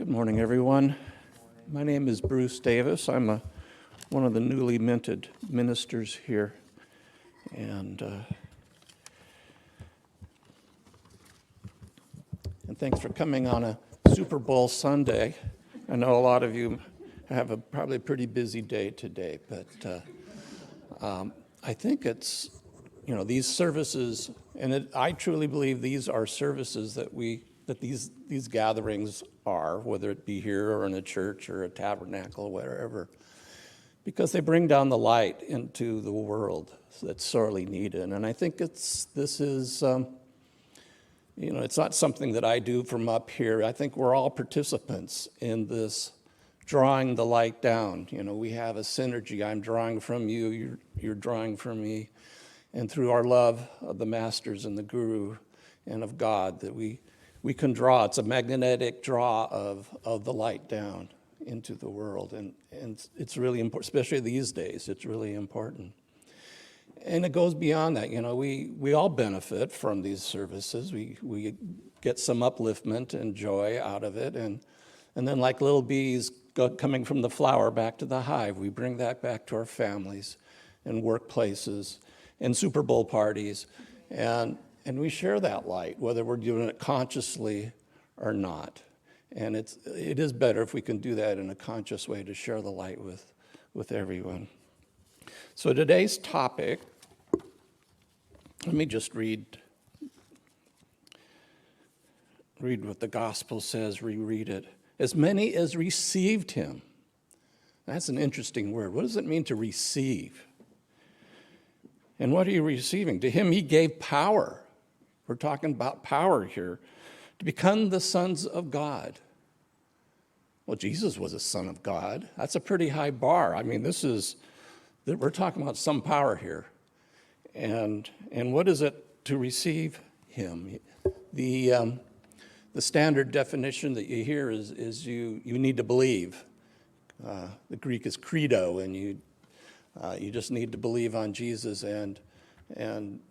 Good morning, everyone. My name is Bruce Davis. I'm one of the newly minted ministers here. And thanks for coming on a Super Bowl Sunday. I know a lot of you have probably a pretty busy day today, but I think it's, these services, and I truly believe these are services that these gatherings are, whether it be here or in a church or a tabernacle, wherever, because they bring down the light into the world that's sorely needed. And I think it's not something that I do from up here. I think we're all participants in this drawing the light down. We have a synergy. I'm drawing from you, you're drawing from me. And through our love of the masters and the guru and of God, that we can draw. It's a magnetic draw of the light down into the world. And it's really important, especially these days, it's really important. And it goes beyond that. We all benefit from these services. We get some upliftment and joy out of it. And then like little bees coming from the flower back to the hive, we bring that back to our families and workplaces and Super Bowl parties. And we share that light, whether we're doing it consciously or not. And it is better if we can do that in a conscious way, to share the light with everyone. So today's topic, let me just read what the gospel says, reread it. As many as received him. That's an interesting word. What does it mean to receive? And what are you receiving? To him he gave power. We're talking about power here, to become the sons of God. Well, Jesus was a son of God. That's a pretty high bar. I mean, we're talking about some power here. And what is it to receive him? The standard definition that you hear is you need to believe. The Greek is credo, and you just need to believe on Jesus, and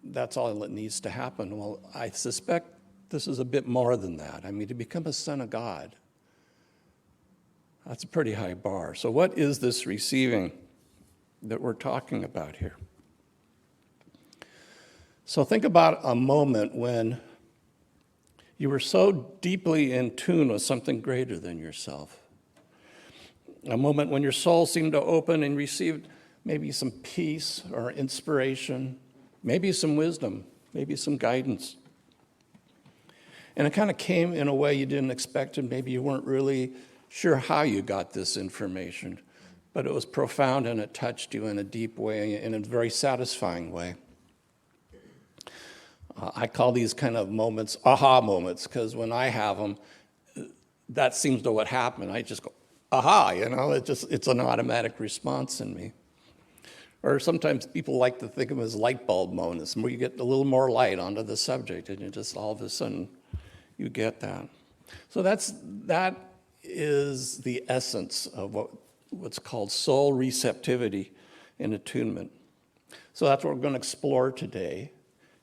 that's all that needs to happen. Well, I suspect this is a bit more than that. I mean, to become a son of God, that's a pretty high bar. So what is this receiving that we're talking about here? So think about a moment when you were so deeply in tune with something greater than yourself. A moment when your soul seemed to open and received maybe some peace or inspiration, maybe some wisdom, maybe some guidance. And it kind of came in a way you didn't expect, and maybe you weren't really sure how you got this information, but it was profound and it touched you in a deep way, in a very satisfying way. I call these kind of moments aha moments, because when I have them, that seems to what happened. I just go, aha, it's an automatic response in me. Or sometimes people like to think of them as light bulb moments, where you get a little more light onto the subject, and you just all of a sudden you get that. So that is the essence of what's called soul receptivity and attunement. So that's what we're going to explore today,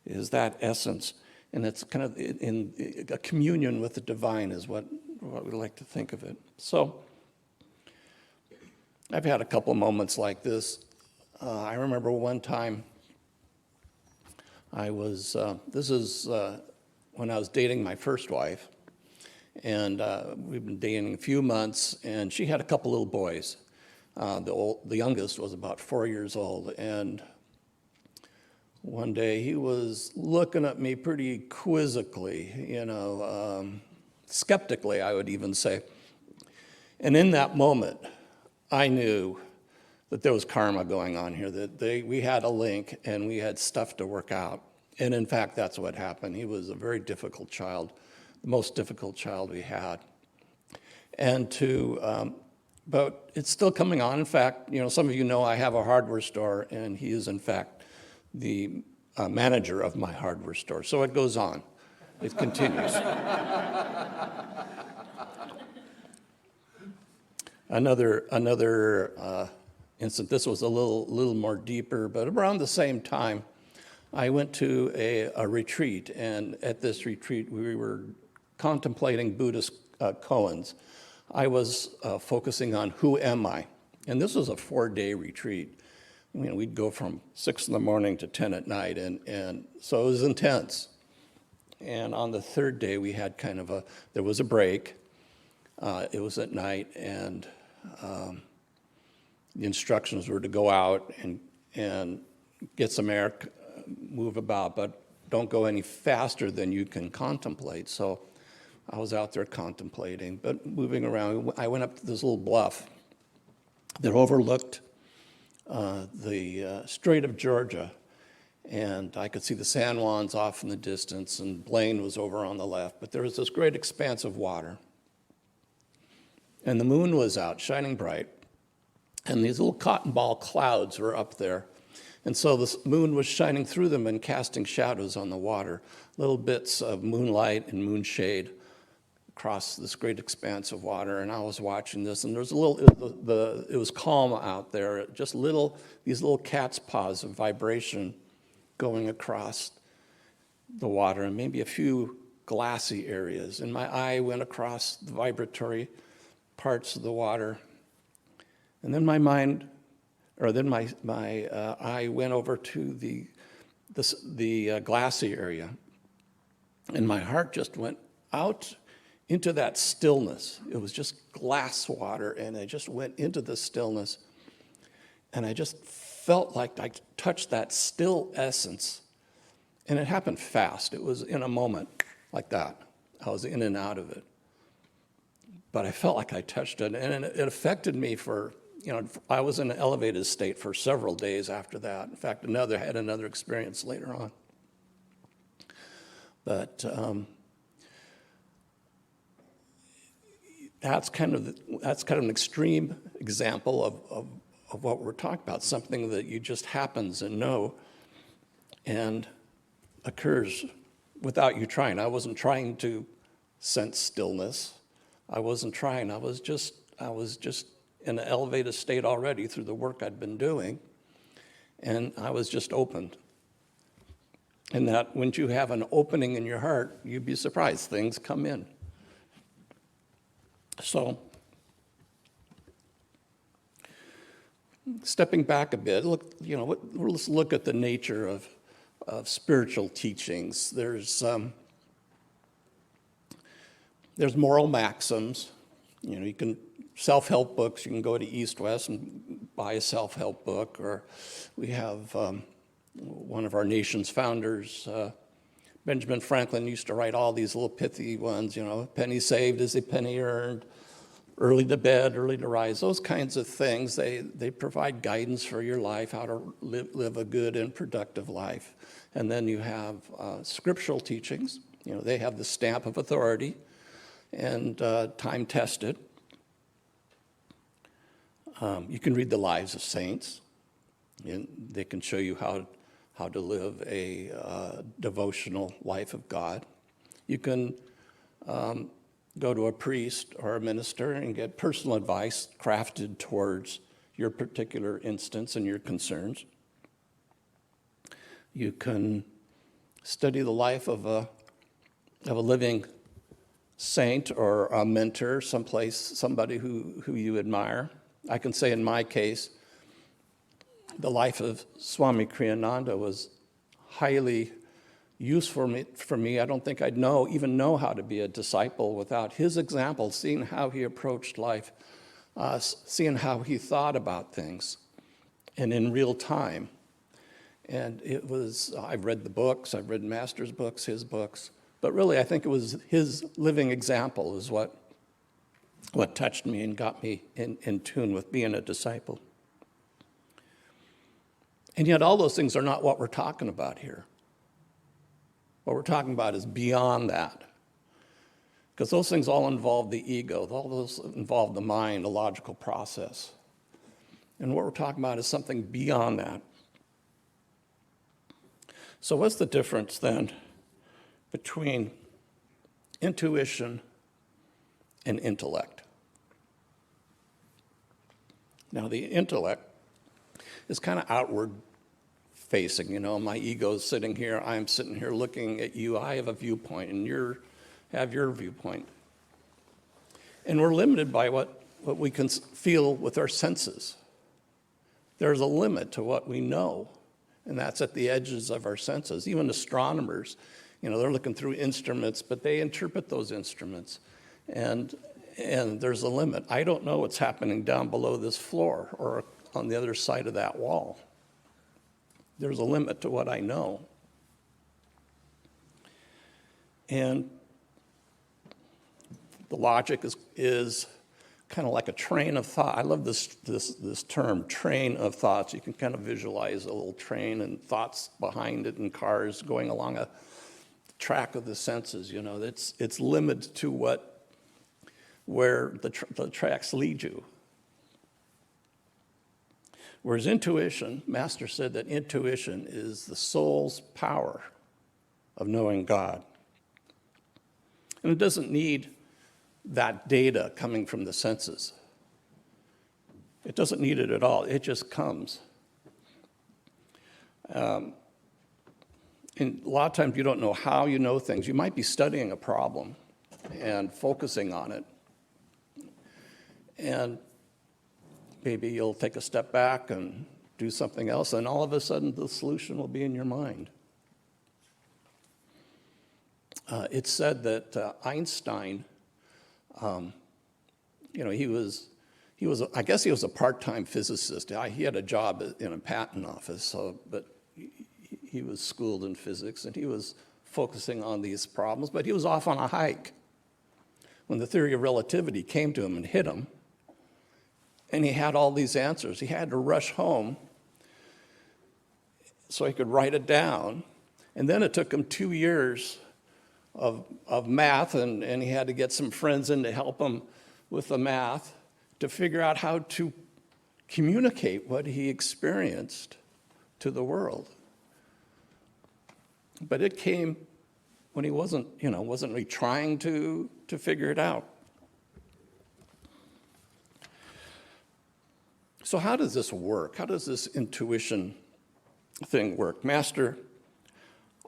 is that essence. And it's kind of in a communion with the divine is what we like to think of it. So I've had a couple moments like this. I remember one time this is when I was dating my first wife, and we've been dating a few months, and she had a couple little boys. The youngest was about 4 years old, and one day he was looking at me pretty quizzically, skeptically, I would even say. And in that moment, I knew that there was karma going on here, that we had a link and we had stuff to work out. And in fact, that's what happened. He was a very difficult child, the most difficult child we had. But it's still coming on. In fact, some of you know I have a hardware store, and he is in fact the manager of my hardware store. So it goes on. It continues. Another incident. This was a little more deeper, but around the same time, I went to a retreat, and at this retreat, we were contemplating Buddhist koans I was focusing on who am I? And this was a 4-day retreat. We'd go from 6 in the morning to 10 at night, and so it was intense. And on the 3rd day, we had there was a break. It was at night, and the instructions were to go out and get some air, move about, but don't go any faster than you can contemplate. So I was out there contemplating, but moving around. I went up to this little bluff that overlooked the Strait of Georgia, and I could see the San Juans off in the distance, and Blaine was over on the left, but there was this great expanse of water. And the moon was out, shining bright, and these little cotton ball clouds were up there. And so the moon was shining through them and casting shadows on the water, little bits of moonlight and moonshade across this great expanse of water. And I was watching this, and there was it was calm out there, just these little cat's paws of vibration going across the water, and maybe a few glassy areas. And my eye went across the vibratory parts of the water. And then my eye went over to the glassy area, and my heart just went out into that stillness. It was just glass water, and I just went into the stillness, and I just felt like I touched that still essence, and it happened fast. It was in a moment like that. I was in and out of it. But I felt like I touched it, and it affected me I was in an elevated state for several days after that. In fact, had another experience later on. But that's kind of an extreme example of what we're talking about, something that you just happens and occurs without you trying. I wasn't trying to sense stillness. I wasn't trying. I was just in an elevated state already through the work I'd been doing, and I was just opened. And that when you have an opening in your heart, you'd be surprised, things come in. So, stepping back a bit, let's look at the nature of spiritual teachings. There's moral maxims. You can self-help books. You can go to East West and buy a self-help book. Or we have one of our nation's founders, Benjamin Franklin, used to write all these little pithy ones. Penny saved is a penny earned. Early to bed, early to rise. Those kinds of things. They provide guidance for your life, how to live a good and productive life. And then you have scriptural teachings. They have the stamp of authority and time-tested. You can read the lives of saints, and they can show you how to live a devotional life of God. You can go to a priest or a minister and get personal advice crafted towards your particular instance and your concerns. You can study the life of a living saint or a mentor, somebody who you admire. I can say in my case, the life of Swami Kriyananda was highly useful for me. I don't think I'd even know how to be a disciple without his example, seeing how he approached life, seeing how he thought about things, and in real time. And I've read the books, I've read Master's books, his books, but really I think it was his living example is what touched me and got me in tune with being a disciple. And yet all those things are not what we're talking about here. What we're talking about is beyond that. Because those things all involve the ego. All those involve the mind, a logical process. And what we're talking about is something beyond that. So what's the difference then between intuition and intellect? Now, the intellect is kind of outward facing. My ego is sitting here, I'm sitting here looking at you, I have a viewpoint, and you have your viewpoint. And we're limited by what we can feel with our senses. There's a limit to what we know, and that's at the edges of our senses. Even astronomers, they're looking through instruments, but they interpret those instruments. And there's a limit. I don't know what's happening down below this floor or on the other side of that wall. There's a limit to what I know. And the logic is kind of like a train of thought. I love this term, train of thoughts. You can kind of visualize a little train and thoughts behind it and cars going along a track of the senses. It's limited to where the tracks lead you. Whereas intuition, Master said that intuition is the soul's power of knowing God. And it doesn't need that data coming from the senses. It doesn't need it at all. It just comes. And a lot of times you don't know how you know things. You might be studying a problem and focusing on it. And maybe you'll take a step back and do something else, and all of a sudden the solution will be in your mind. It's said that Einstein, he was a part-time physicist. He had a job in a patent office, but he was schooled in physics, and he was focusing on these problems, but he was off on a hike when the theory of relativity came to him and hit him, and he had all these answers. He had to rush home so he could write it down, and then it took him 2 years of math, and he had to get some friends in to help him with the math to figure out how to communicate what he experienced to the world. But it came when he wasn't really trying to figure it out. So how does this work? How does this intuition thing work? Master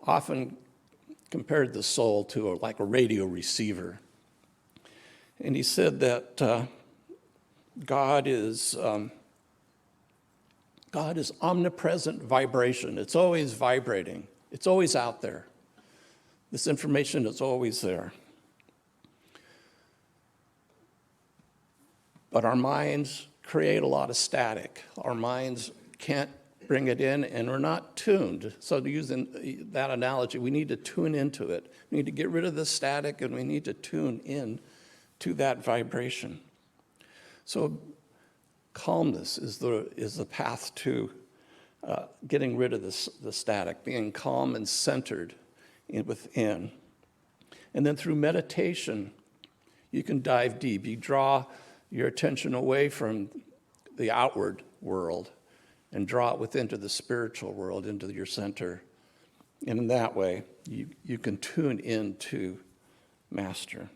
often compared the soul to like a radio receiver. And he said that God is omnipresent vibration. It's always vibrating. It's always out there. This information is always there. But our minds create a lot of static. Our minds can't bring it in, and we're not tuned. So to use that analogy, we need to tune into it. We need to get rid of the static, and we need to tune in to that vibration. So calmness is the path to getting rid of the static, being calm and centered within. And then through meditation, you can dive deep. You draw your attention away from the outward world and draw it within to the spiritual world, into your center. And in that way, you can tune into Master.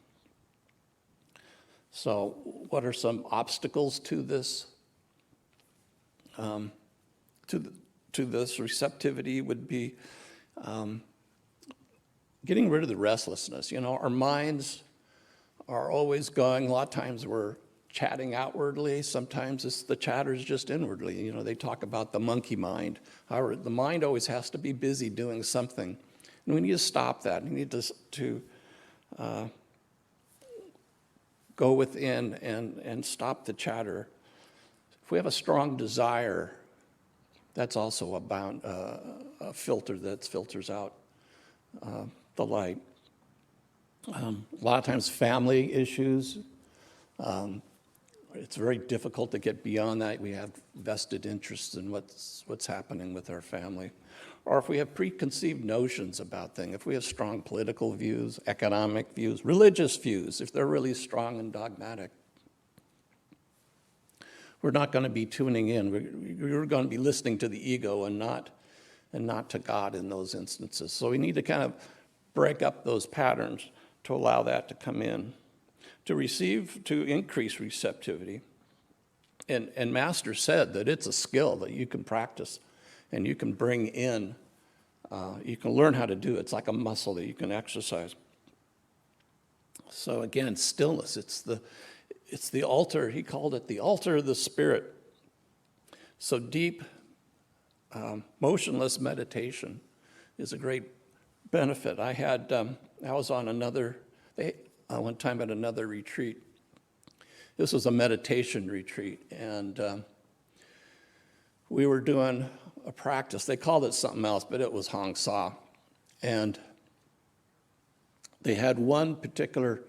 So what are some obstacles to this? To this receptivity would be getting rid of the restlessness. Our minds are always going. A lot of times we're chatting outwardly. Sometimes the chatter's just inwardly. They talk about the monkey mind. However, the mind always has to be busy doing something. And we need to stop that. We need to go within and stop the chatter. If we have a strong desire, that's also a filter that filters out the light. A lot of times family issues, it's very difficult to get beyond that. We have vested interests in what's happening with our family. Or if we have preconceived notions about things, if we have strong political views, economic views, religious views, if they're really strong and dogmatic, we're not going to be tuning in. We're going to be listening to the ego and not to God in those instances. So we need to kind of break up those patterns to allow that to come in. To increase receptivity. And Master said that it's a skill that you can practice and you can bring in, you can learn how to do it. It's like a muscle that you can exercise. So again, stillness, it's the altar. He called it the altar of the Spirit. So deep, motionless meditation is a great benefit. I was on one time at another retreat. This was a meditation retreat, and we were doing a practice. They called it something else, but it was Hong Sa. And they had one particular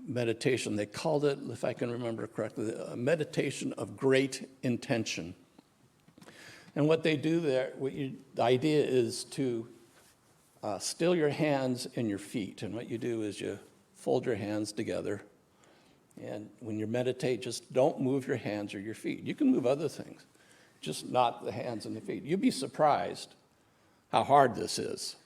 meditation. They called it, if I can remember correctly, a meditation of great intention. And what they do there, the idea is to still your hands and your feet. And what you do is you fold your hands together. And when you meditate, just don't move your hands or your feet. You can move other things, just not the hands and the feet. You'd be surprised how hard this is.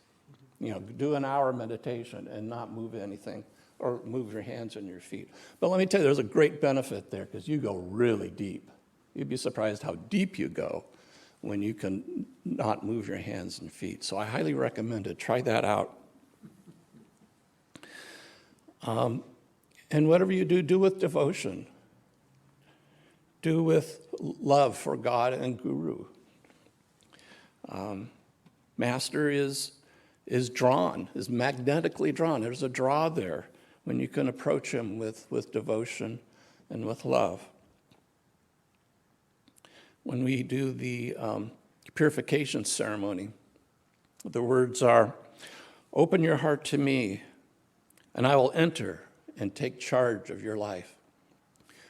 Do an hour meditation and not move anything or move your hands and your feet. But let me tell you, there's a great benefit there because you go really deep. You'd be surprised how deep you go when you can not move your hands and feet. So I highly recommend it. Try that out. And whatever you do, do with devotion. Do with love for God and Guru. Master is magnetically drawn. There's a draw there when you can approach him with devotion and with love. When we do the purification ceremony, the words are, "Open your heart to me, and I will enter and take charge of your life."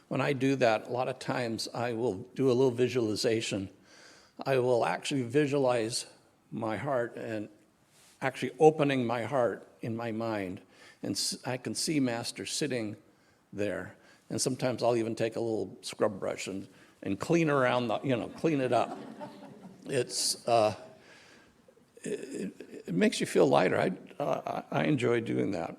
When I do that, a lot of times I will do a little visualization. I will actually visualize my heart and actually opening my heart in my mind. And I can see Master sitting there. And sometimes I'll even take a little scrub brush and clean around, clean it up. It makes you feel lighter. I enjoy doing that.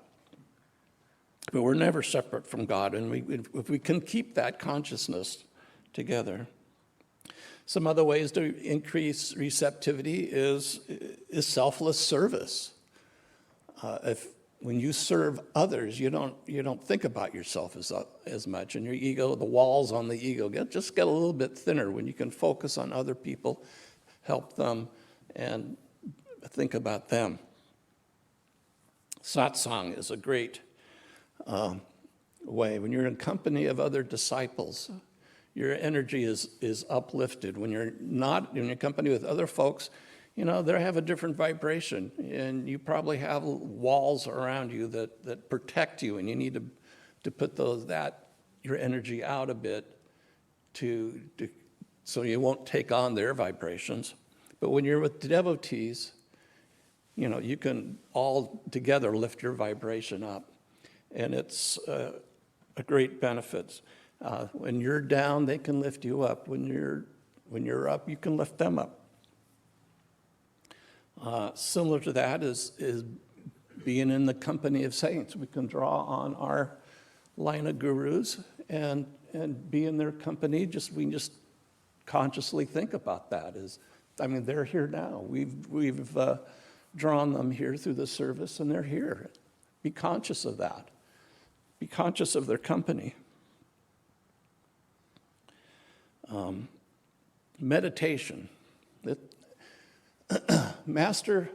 But we're never separate from God, and if we can keep that consciousness together. Some other ways to increase receptivity is selfless service. When you serve others, you don't think about yourself as much, and your ego, the walls on the ego just get a little bit thinner when you can focus on other people, help them, and think about them. Satsang is a great way. When you're in company of other disciples, your energy is uplifted. When you're not in company with other folks, they have a different vibration, and you probably have walls around you that protect you, and you need to put your energy out a bit so you won't take on their vibrations. But when you're with devotees, you can all together lift your vibration up. And it's a great benefit. When you're down, they can lift you up. When you're up, you can lift them up. Similar to that is being in the company of saints. We can draw on our line of gurus and be in their company. We can just consciously think about that. They're here now. We've drawn them here through the service, and they're here. Be conscious of that. Be conscious of their company. Meditation. Master,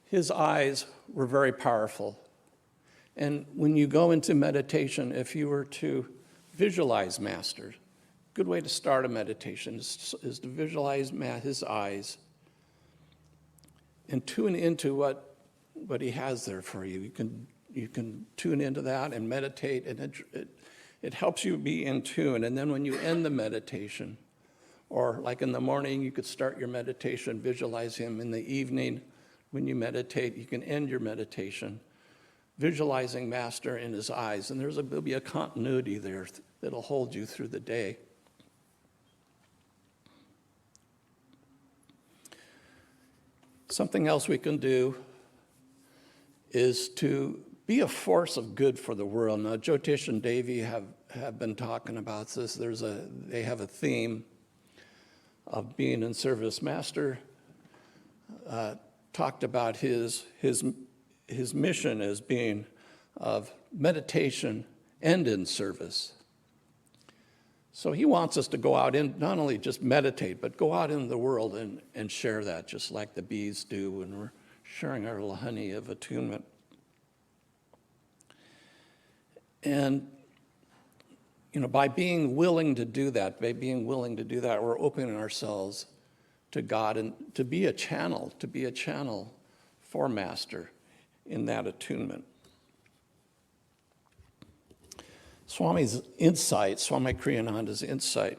his eyes were very powerful. And when you go into meditation, if you were to visualize Master, a good way to start a meditation is to visualize his eyes and tune into what he has there for you. You can tune into that and meditate, and it helps you be in tune. And then when you end the meditation, or like in the morning, you could start your meditation, visualize him. In the evening, when you meditate, you can end your meditation visualizing Master in his eyes. And there'll be a continuity there that'll hold you through the day. Something else we can do is to be a force of good for the world. Now, Jyotish and Devi have been talking about this. They have a theme of being in service. Master talked about his mission as being of meditation and in service. So he wants us to go out and not only just meditate, but go out in the world and share that, just like the bees do when we're sharing our little honey of attunement. And, by being willing to do that, we're opening ourselves to God and to be a channel for Master in that attunement. Swami's insight, Swami Kriyananda's insight,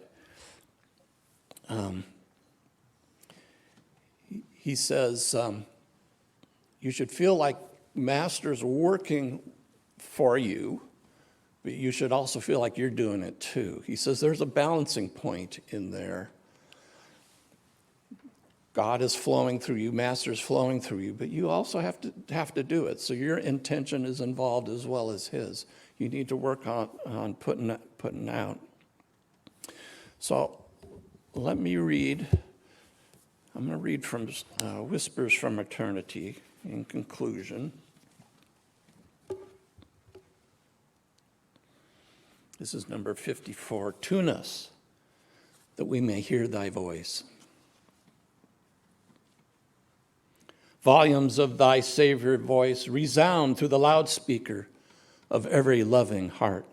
he says, you should feel like Master's working for you, but you should also feel like you're doing it too. He says there's a balancing point in there. God is flowing through you, Master's flowing through you, but you also have to do it. So your intention is involved as well as his. You need to work on putting out. So let me read. I'm going to read from Whispers from Eternity in conclusion. This is number 54. Tune us, that we may hear thy voice. Volumes of thy Savior voice resound through the loudspeaker of every loving heart.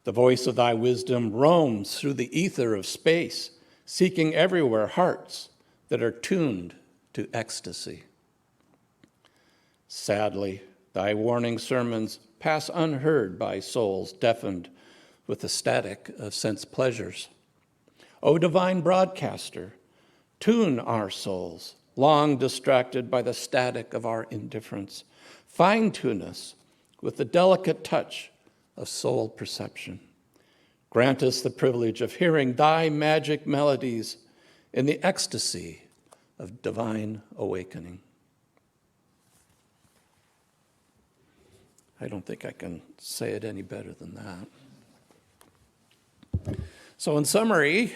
The voice of thy wisdom roams through the ether of space, seeking everywhere hearts that are tuned to ecstasy. Sadly, thy warning sermons pass unheard by souls deafened with the static of sense pleasures. O divine broadcaster, tune our souls, long distracted by the static of our indifference. Fine-tune us with the delicate touch of soul perception. Grant us the privilege of hearing thy magic melodies in the ecstasy of divine awakening. I don't think I can say it any better than that. So in summary,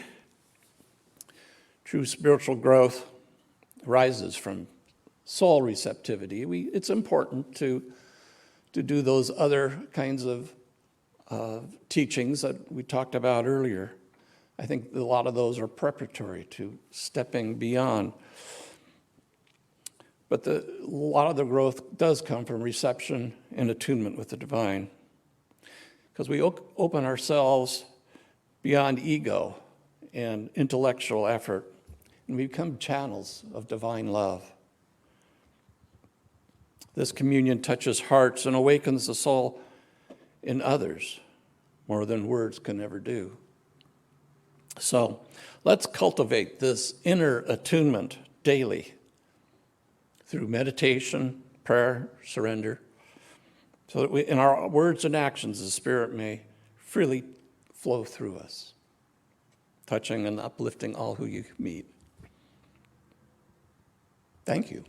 true spiritual growth arises from soul receptivity. It's important to do those other kinds of teachings that we talked about earlier. I think a lot of those are preparatory to stepping beyond. But a lot of the growth does come from reception and attunement with the divine. Because we open ourselves beyond ego and intellectual effort, and we become channels of divine love. This communion touches hearts and awakens the soul in others more than words can ever do. So let's cultivate this inner attunement daily through meditation, prayer, surrender, so that in our words and actions, the Spirit may freely flow through us, touching and uplifting all who you meet. Thank you.